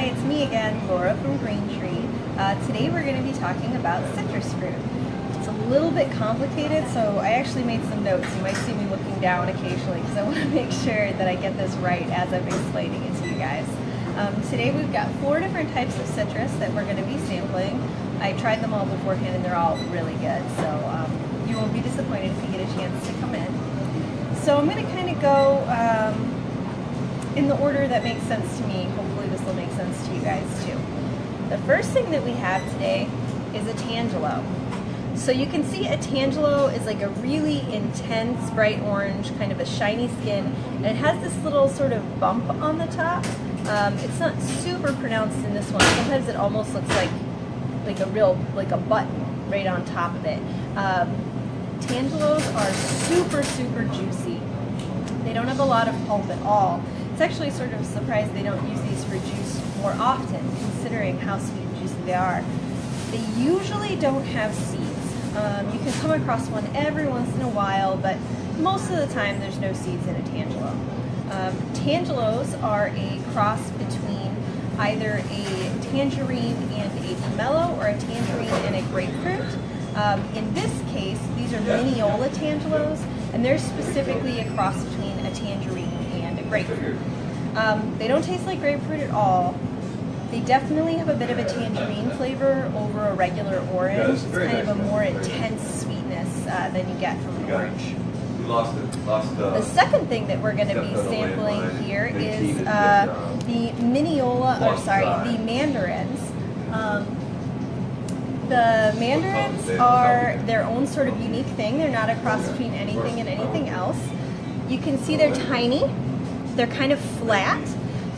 it's me again, Laura from Green Tree. Today we're going to be talking about citrus fruit. It's a little bit complicated, so I actually made some notes. You might see me looking down occasionally because I want to make sure that I get this right as I'm explaining it to you guys. Today we've got 4 different types of citrus that we're going to be sampling. I tried them all beforehand and they're all really good, so you won't be disappointed if you get a chance to come in. So I'm going to kind of go in the order that makes sense to me. Hopefully this will make sense to you guys too. The first thing that we have today is a Tangelo. So you can see a Tangelo is like a really intense bright orange, kind of a shiny skin, and it has this little sort of bump on the top. It's not super pronounced in this one. Sometimes it almost looks like a button right on top of it. Tangelos are super juicy. They don't have a lot of pulp at all. It's actually sort of surprised they don't use these for juice more often, considering how sweet and juicy they are. They usually don't have seeds. You can come across one every once in a while, but most of the time there's no seeds in a Tangelo. Tangelos are a cross between either a tangerine and a pomelo or a tangerine and a grapefruit. In this case, these are Mineola Tangelos, and they're specifically a cross between a tangerine and a grapefruit. They don't taste like grapefruit at all. They definitely have a bit of a tangerine flavor over a regular orange. It's kind of a more intense sweetness than you get from an orange. The second thing that we're going to be sampling here is the the mandarins. The mandarins are their own sort of unique thing. They're not a cross between anything and anything else. You can see they're tiny. They're kind of flat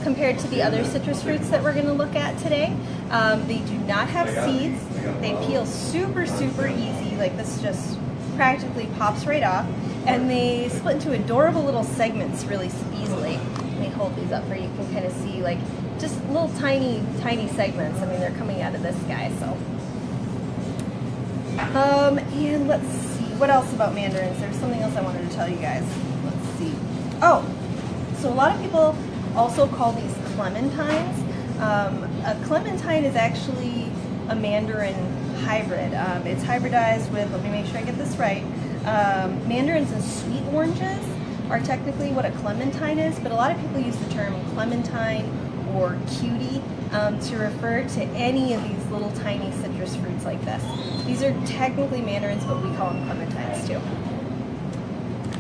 compared to the other citrus fruits that we're going to look at today. They do not have seeds. They peel super easy. Like this just practically pops right off. And they split into adorable little segments really easily. Let me hold these up for you can kind of see like just little tiny segments. I mean, they're coming out of this guy, so. And let's see, what else about mandarins? There's something else I wanted to tell you guys. Let's see. Oh, so a lot of people also call these clementines. A clementine is actually a mandarin hybrid. It's hybridized with, let me make sure I get this right, mandarins and sweet oranges are technically what a clementine is, but a lot of people use the term clementine or cutie to refer to any of these little tiny citrus fruits like this. These are technically mandarins, but we call them clementines too.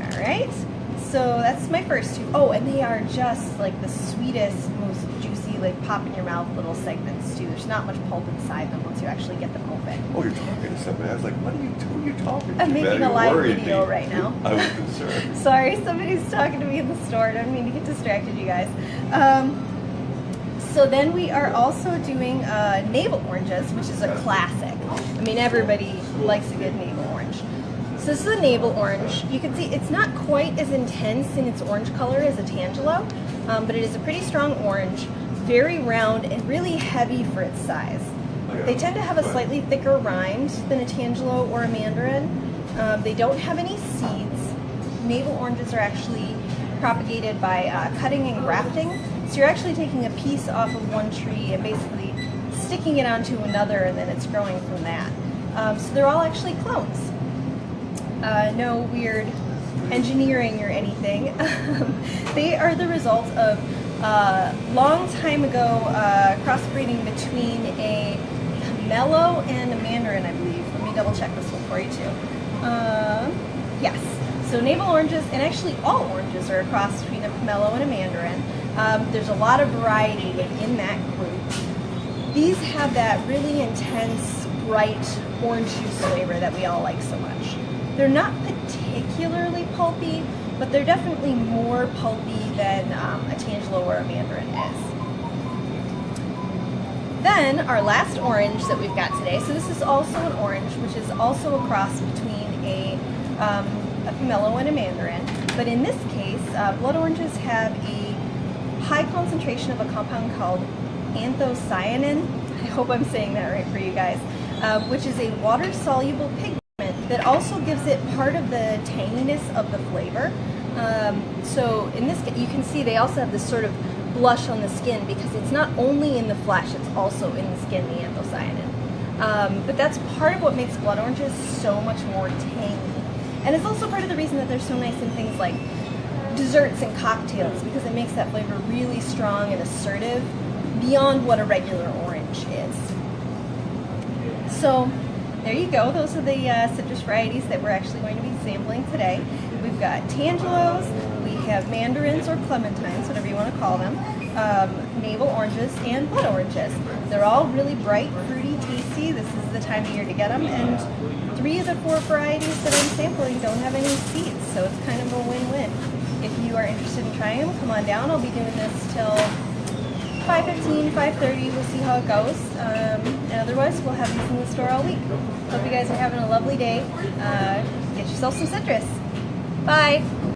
All right, so that's my first 2. Oh, and they are just like the sweetest, most juicy, like pop in your mouth little segments too. There's not much pulp inside them once you actually get them open. Oh, you're talking to somebody. I was like, what are you talking to? I'm making a live video right now. I was concerned. Sorry, somebody's talking to me in the store. I don't mean to get distracted, you guys. So then we are also doing Navel Oranges, which is a classic. I mean, everybody likes a good Navel Orange. So this is a Navel Orange. You can see it's not quite as intense in its orange color as a Tangelo, but it is a pretty strong orange, very round and really heavy for its size. They tend to have a slightly thicker rind than a Tangelo or a Mandarin. They don't have any seeds. Navel Oranges are actually propagated by cutting and grafting. So you're actually taking a piece off of one tree and basically sticking it onto another, and then it's growing from that. So they're all actually clones. No weird engineering or anything. They are the result of long time ago crossbreeding between a pomelo and a mandarin, I believe. Let me double check this one for you too. Yes. So Navel Oranges, and actually all oranges, are a cross between a pomelo and a mandarin. There's a lot of variety in that group. These have that really intense, bright orange juice flavor that we all like so much. They're not particularly pulpy, but they're definitely more pulpy than a Tangelo or a Mandarin is. Then our last orange that we've got today, so this is also an orange, which is also a cross between a pomelo and a Mandarin, but in this case, blood oranges have a high concentration of a compound called anthocyanin. I hope I'm saying that right for you guys, which is a water-soluble pigment that also gives it part of the tanginess of the flavor. So in this case, you can see they also have this sort of blush on the skin because it's not only in the flesh, it's also in the skin, the anthocyanin. But that's part of what makes blood oranges so much more tangy. And it's also part of the reason that they're so nice in things like desserts and cocktails, because it makes that flavor really strong and assertive beyond what a regular orange is. So there you go. Those are the citrus varieties that we're actually going to be sampling today. We've got Tangelos, we have Mandarins or Clementines, whatever you want to call them, Navel Oranges, and Blood Oranges. They're all really bright, fruity, tasty. This is the time of year to get them, and 3 of the 4 varieties that I'm sampling don't have any seeds, so it's kind of a win-win. If you are interested in trying them, come on down. I'll be doing this till 5:15, 5:30. We'll see how it goes. And otherwise, we'll have these in the store all week. Hope you guys are having a lovely day. Get yourself some citrus. Bye.